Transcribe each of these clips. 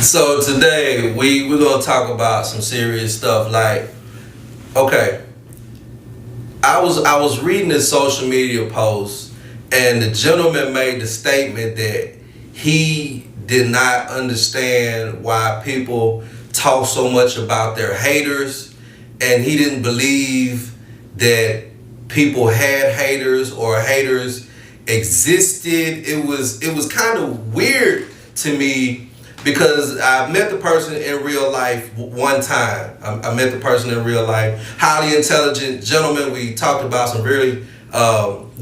So today we're gonna talk about some serious stuff. Like, okay, I was reading this social media post, and the gentleman made the statement that he did not understand why people talk so much about their haters, and he didn't believe that people had haters or haters existed. It was kind of weird to me because I met the person in real life one time. I met the person in real life, highly intelligent gentleman. We talked about some really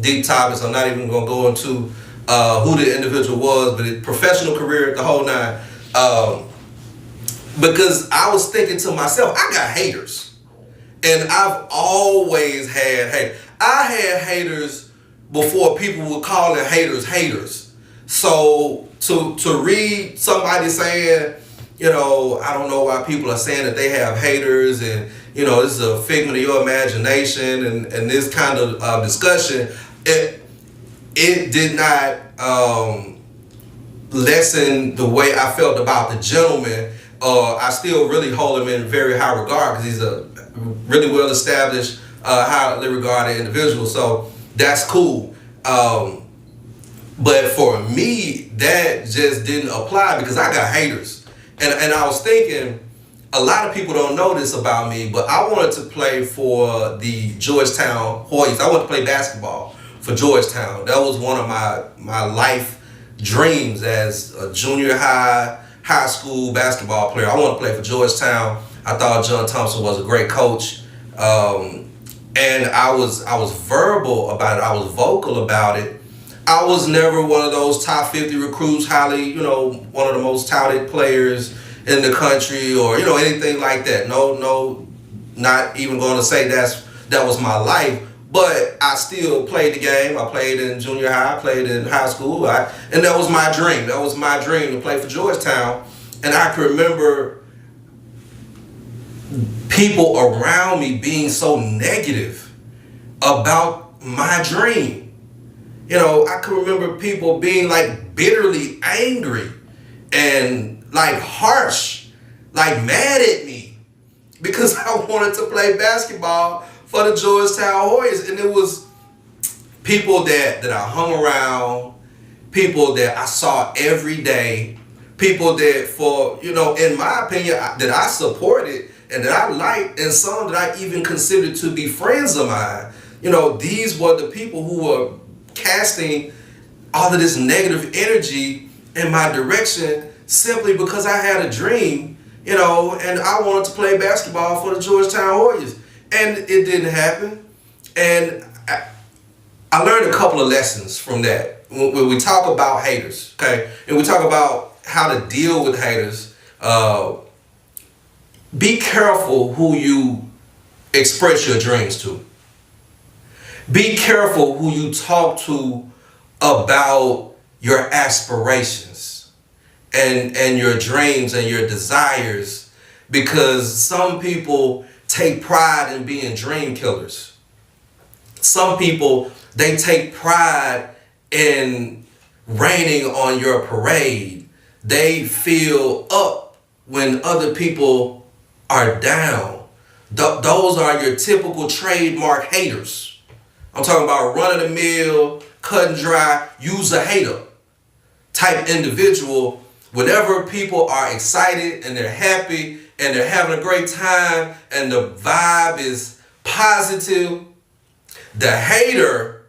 deep topics. I'm not even going to go into who the individual was, but professional career, the whole nine. Because I was thinking to myself, I got haters. And I've always had haters. I had haters before people were calling haters haters. So to read somebody saying, I don't know why people are saying that they have haters, and this is a figment of your imagination, and this kind of discussion, it did not lessen the way I felt about the gentleman. I still really hold him in very high regard because he's a really well established, highly regarded individual. So that's cool. But for me, that just didn't apply because I got haters. And I was thinking, a lot of people don't know this about me, but I wanted to play for the Georgetown Hoyas. I wanted to play basketball for Georgetown. That was one of my life dreams as a junior high school basketball player. I wanted to play for Georgetown. I thought John Thompson was a great coach. And I was verbal about it. I was vocal about it. I was never one of those top 50 recruits, highly, one of the most touted players in the country, or, anything like that. No, not even going to say that was my life, but I still played the game. I played in junior high, I played in high school, and that was my dream. That was my dream to play for Georgetown. And I can remember people around me being so negative about my dream. I can remember people being like bitterly angry and like harsh, like mad at me because I wanted to play basketball for the Georgetown Hoyas. And it was people that I hung around, people that I saw every day, people that in my opinion, that I supported and that I liked, and some that I even considered to be friends of mine. These were the people who were casting all of this negative energy in my direction simply because I had a dream, and I wanted to play basketball for the Georgetown Hoyas. And it didn't happen. And I learned a couple of lessons from that. When we talk about haters, okay, and we talk about how to deal with haters, be careful who you express your dreams to. Be careful who you talk to about your aspirations and your dreams and your desires, because some people take pride in being dream killers. Some people, they take pride in raining on your parade. They feel up when other people are down. Those are your typical trademark haters. I'm talking about run-of-the-mill, cut and dry, use a hater type individual. Whenever people are excited and they're happy and they're having a great time and the vibe is positive, the hater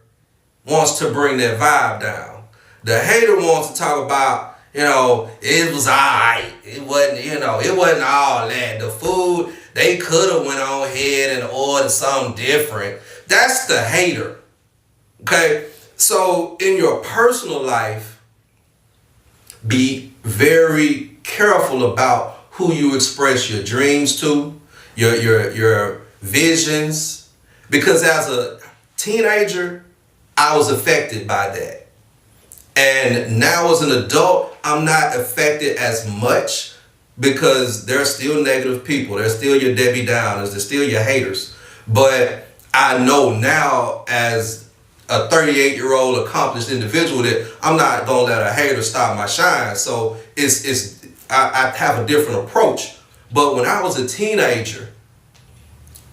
wants to bring that vibe down. The hater wants to talk about, it was all right. It wasn't all that. The food, they could have went on ahead and ordered something different. That's the hater. Okay? So in your personal life, be very careful about who you express your dreams to, your visions. Because as a teenager, I was affected by that. And now as an adult, I'm not affected as much because there are still negative people. There's still your Debbie Downers. There's still your haters. But I know now as a 38-year-old accomplished individual that I'm not going to let a hater stop my shine. So it's I have a different approach. But when I was a teenager,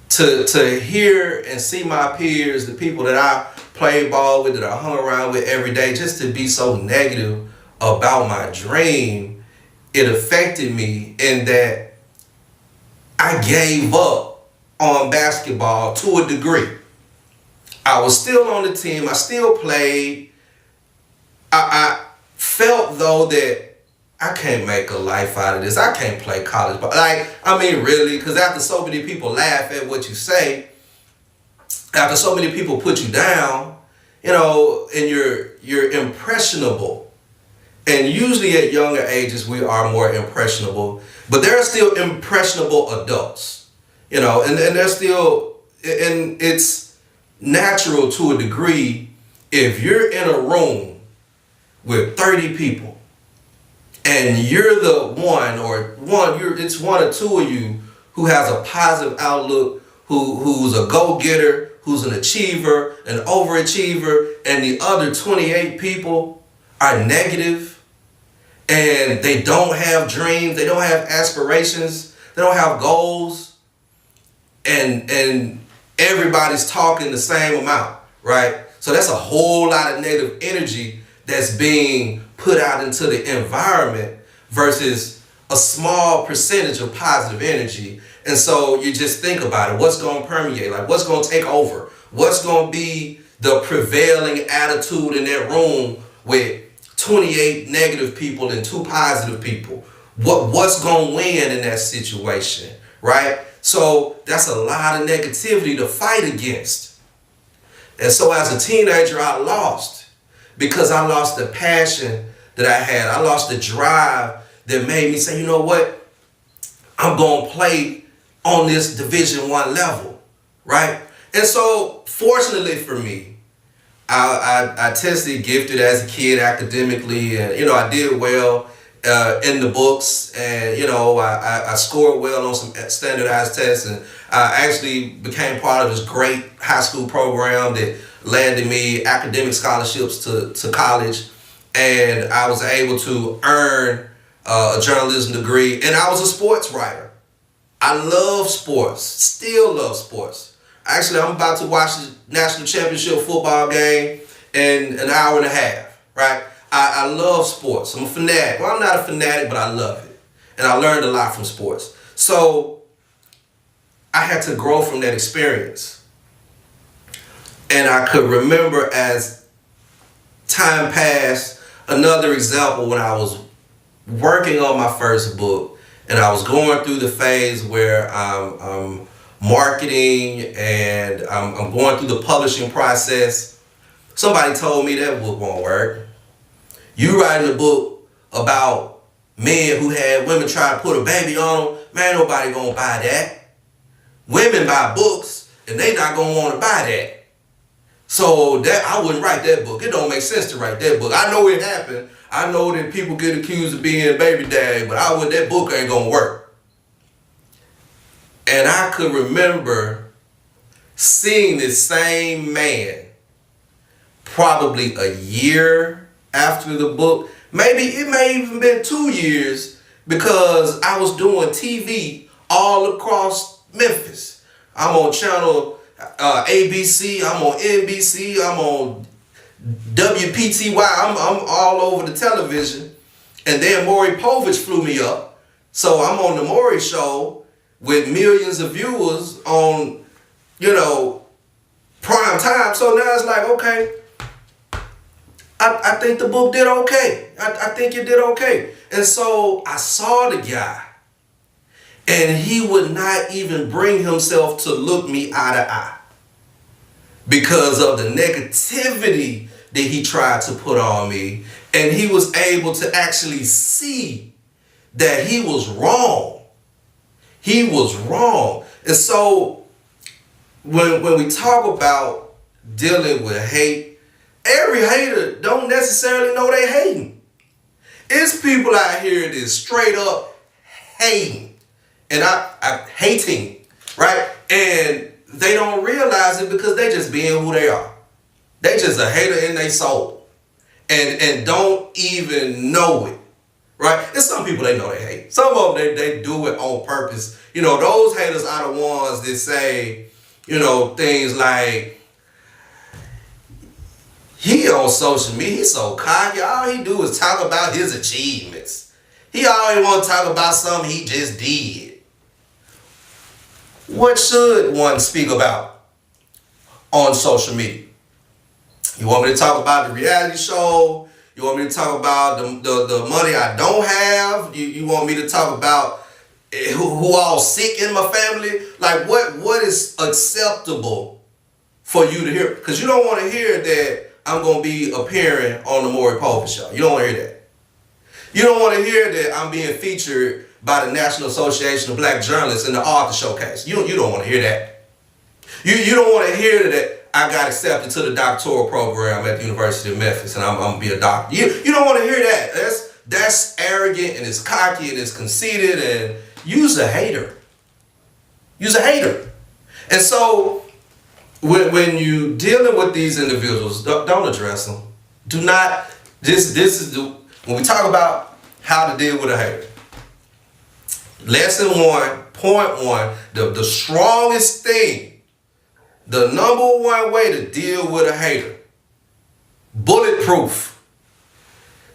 to hear and see my peers, the people that I played ball with, that I hung around with every day, just to be so negative about my dream, it affected me in that I gave up on basketball to a degree. I was still on the team. I still played. I felt though that I can't make a life out of this. I can't play college. But really, because after so many people laugh at what you say, after so many people put you down, and you're impressionable. And usually at younger ages, we are more impressionable. But there are still impressionable adults, and they're still, and it's natural to a degree if you're in a room with 30 people and you're the it's one or two of you who has a positive outlook, who's a go-getter, who's an achiever, an overachiever, and the other 28 people are negative and they don't have dreams, they don't have aspirations, they don't have goals, and everybody's talking the same amount, right? So that's a whole lot of negative energy that's being put out into the environment versus a small percentage of positive energy. And so you just think about it. What's going to permeate? Like, what's going to take over? What's going to be the prevailing attitude in that room with 28 negative people and 2 positive people? What's going to win in that situation, right? So that's a lot of negativity to fight against. And so as a teenager, I lost, because I lost the passion that I had. I lost the drive that made me say, you know what? I'm going to play on this Division I level, right? And so fortunately for me, I tested gifted as a kid academically, and, I did well in the books, and, I scored well on some standardized tests, and I actually became part of this great high school program that landed me academic scholarships to college, and I was able to earn a journalism degree, and I was a sports writer. I love sports, still love sports. Actually, I'm about to watch the national championship football game in an hour and a half, right? I love sports. I'm a fanatic. Well, I'm not a fanatic, but I love it. And I learned a lot from sports. So I had to grow from that experience. And I could remember as time passed, another example when I was working on my first book, and I was going through the phase where I'm marketing and I'm going through the publishing process. Somebody told me that book won't work. You writing a book about men who had women try to put a baby on them, man, nobody gonna buy that. Women buy books and they not gonna want to buy that. So that I wouldn't write that book. It don't make sense to write that book. I know it happened. I know that people get accused of being baby daddy, but that book ain't gonna work. And I could remember seeing this same man probably a year after the book. Maybe it may even been 2 years, because I was doing TV all across Memphis. I'm on channel ABC, I'm on NBC, I'm on WPTY, I'm all over the television. And then Maury Povich flew me up. So I'm on the Maury show with millions of viewers on, prime time. So now it's like, okay, I think the book did okay. I think it did okay. And so I saw the guy, and he would not even bring himself to look me eye to eye because of the negativity that he tried to put on me. And he was able to actually see that he was wrong. He was wrong. And so when we talk about dealing with hate, every hater don't necessarily know they hating. It's people out here that's straight up hating. And I hating, right? And they don't realize it because they just being who they are. They just a hater in their soul. And don't even know it, right? There's some people people, they know they hate. Some of them, they do it on purpose. You know, those haters are the ones that say, you know, things like, he on social media, he's so cocky. All he do is talk about his achievements. He always want to talk about something he just did. What should one speak about on social media? You want me to talk about the reality show? You want me to talk about the money I don't have? You want me to talk about who all sick in my family? Like, what is acceptable for you to hear? Because you don't want to hear that I'm going to be appearing on the Maury Povich show. You don't want to hear that. You don't want to hear that I'm being featured by the National Association of Black Journalists in the Author Showcase. You don't want to hear that. You don't want to hear that I got accepted to the doctoral program at the University of Memphis and I'm going to be a doctor. You don't want to hear that. That's arrogant and it's cocky and it's conceited, and you's a hater. You's a hater. And so when you dealing with these individuals, don't address them. Do not. When we talk about how to deal with a hater. Lesson 1.1, the strongest thing, the number one way to deal with a hater, bulletproof.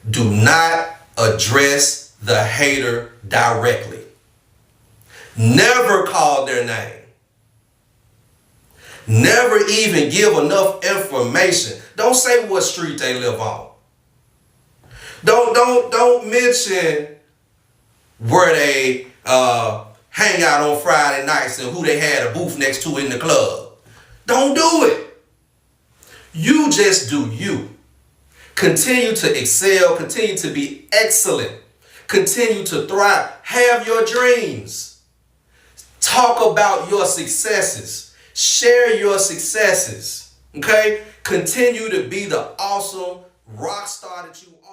Do not address the hater directly. Never call their name. Never even give enough information. Don't say what street they live on. Don't mention where they hang out on Friday nights and who they had a booth next to in the club. Don't do it. You just do you. Continue to excel. Continue to be excellent. Continue to thrive. Have your dreams. Talk about your successes. Share your successes. Okay? Continue to be the awesome rock star that you are.